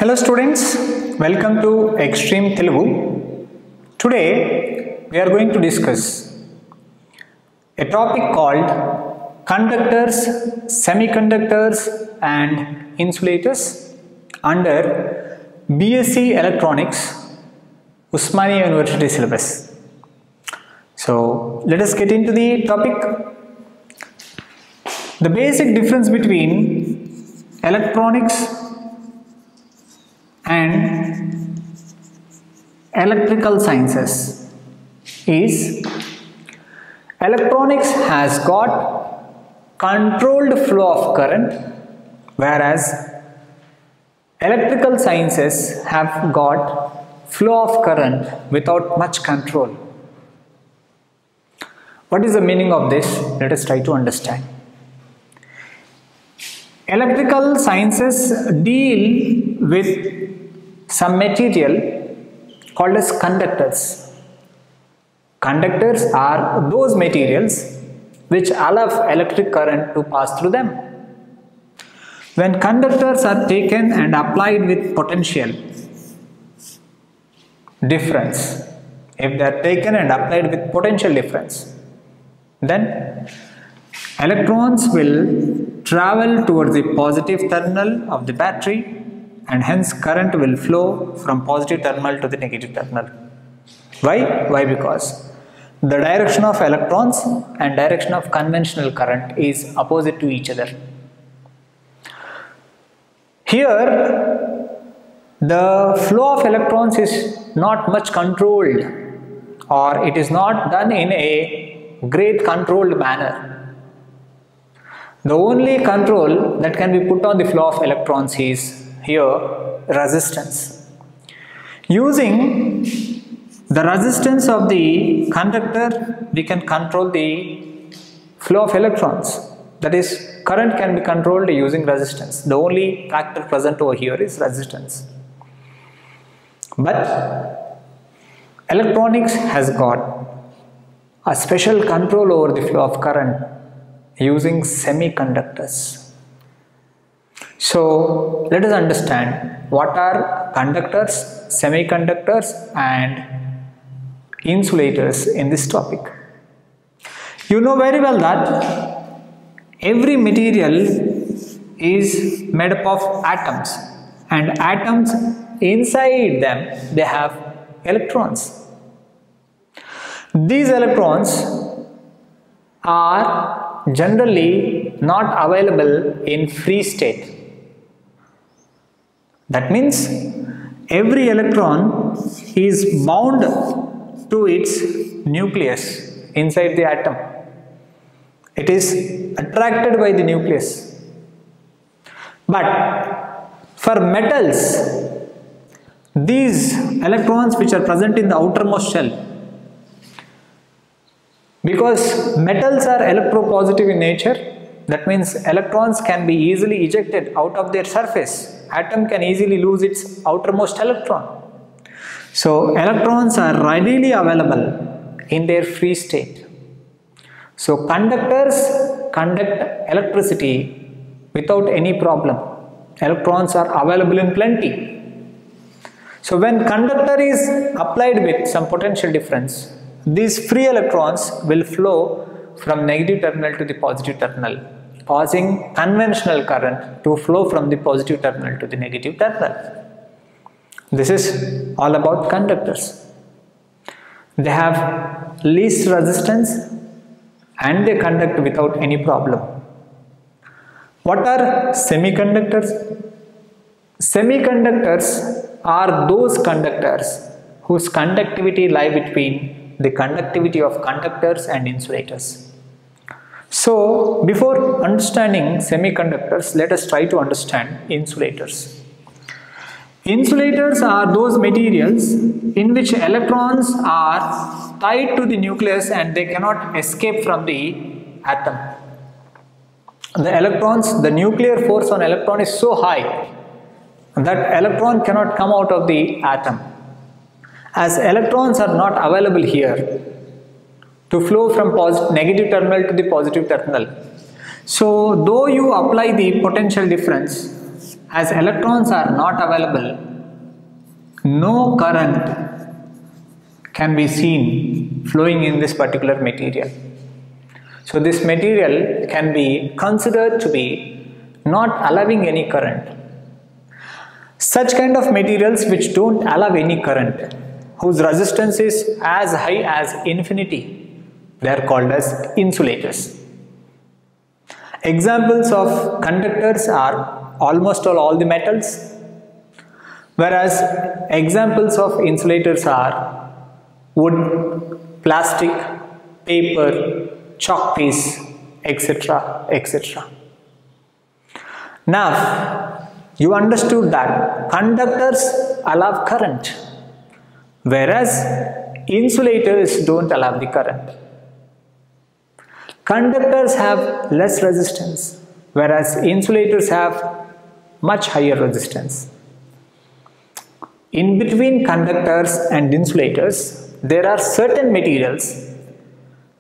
Hello students, welcome to Extreme Telugu. Today we are going to discuss a topic called conductors, semiconductors and insulators under BSc Electronics, Osmania University syllabus. So let us get into the topic. The basic difference between electronics and electrical sciences is electronics has got controlled flow of current, whereas electrical sciences have got flow of current without much control. What is the meaning of this? Let us try to understand. Electrical sciences deal with some material called as conductors. Conductors are those materials which allow electric current to pass through them. When conductors are taken and applied with potential difference, if they are taken and applied with potential difference, then electrons will travel towards the positive terminal of the battery, and hence current will flow from positive terminal to the negative terminal. Why? Because the direction of electrons and direction of conventional current is opposite to each other. Here the flow of electrons is not much controlled, or it is not done in a great controlled manner. The only control that can be put on the flow of electrons is here resistance. Using the resistance of the conductor, we can control the flow of electrons. That is, current can be controlled using resistance. The only factor present over here is resistance. But electronics has got a special control over the flow of current using semiconductors. So let us understand what are conductors, semiconductors and insulators in this topic. You know very well that every material is made up of atoms, and atoms inside them they have electrons. These electrons are generally not available in free state. That means every electron is bound to its nucleus inside the atom. It is attracted by the nucleus. But for metals, these electrons which are present in the outermost shell, because metals are electropositive in nature, that means electrons can be easily ejected out of their surface. Atom can easily lose its outermost electron. So electrons are readily available in their free state. So conductors conduct electricity without any problem. Electrons are available in plenty. So when conductor is applied with some potential difference, these free electrons will flow from negative terminal to the positive terminal, causing conventional current to flow from the positive terminal to the negative terminal. This is all about conductors. They have least resistance and they conduct without any problem. What are semiconductors? Semiconductors are those conductors whose conductivity lie between the conductivity of conductors and insulators. So before understanding semiconductors, let us try to understand insulators. Insulators are those materials in which electrons are tied to the nucleus and they cannot escape from the atom. The nuclear force on electron is so high that electron cannot come out of the atom. As electrons are not available here to flow from negative terminal to the positive terminal, so though you apply the potential difference as electrons are not available, no current can be seen flowing in this particular material. So this material can be considered to be not allowing any current. Such kind of materials which don't allow any current, whose resistance is as high as infinity, they are called as insulators. Examples of conductors are almost all the metals, whereas examples of insulators are wood, plastic, paper, chalk piece, etc., etc. Now, you understood that conductors allow current, whereas insulators don't allow the current. Conductors have less resistance, whereas insulators have much higher resistance. In between conductors and insulators, there are certain materials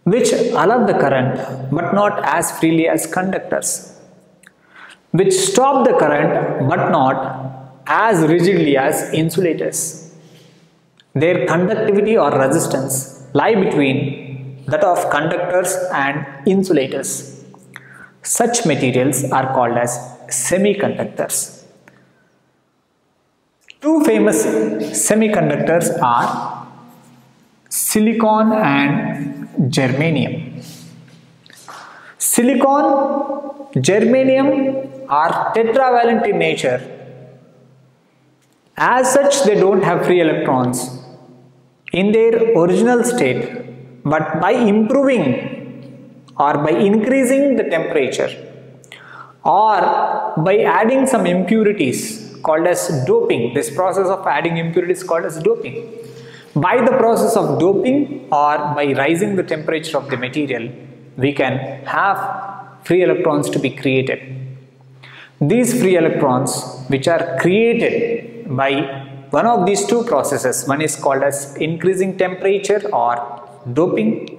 which allow the current but not as freely as conductors, which stop the current but not as rigidly as insulators. Their conductivity or resistance lie between that of conductors and insulators. Such materials are called as semiconductors. Two famous semiconductors are silicon and germanium. Silicon, germanium are tetravalent in nature. As such, they don't have free electrons in their original state, but by improving or by increasing the temperature or by adding some impurities called as doping, this process of adding impurities is called as doping. By the process of doping or by raising the temperature of the material, we can have free electrons to be created. These free electrons, which are created by one of these two processes, one is called as increasing temperature or doping,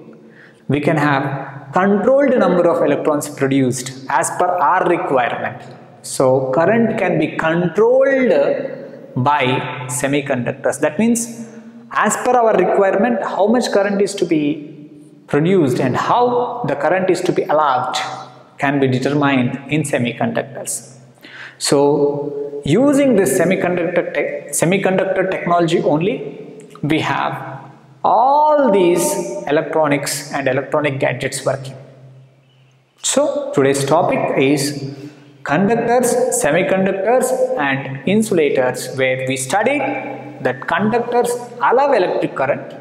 we can have controlled number of electrons produced as per our requirement. So current can be controlled by semiconductors. That means as per our requirement, how much current is to be produced and how the current is to be allowed can be determined in semiconductors. So using this semiconductor technology only, we have all these electronics and electronic gadgets working. So today's topic is conductors, semiconductors and insulators, where we studied that conductors allow electric current,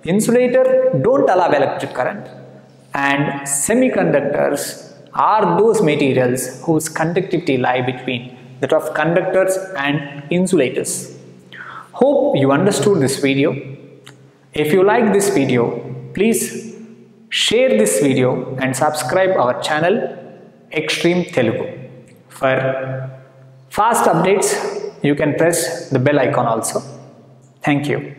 insulator don't allow electric current, and semiconductors are those materials whose conductivity lie between that of conductors and insulators. Hope you understood this video. If you like this video, please share this video and subscribe our channel Extreme Telugu. For fast updates, you can press the bell icon also. Thank you.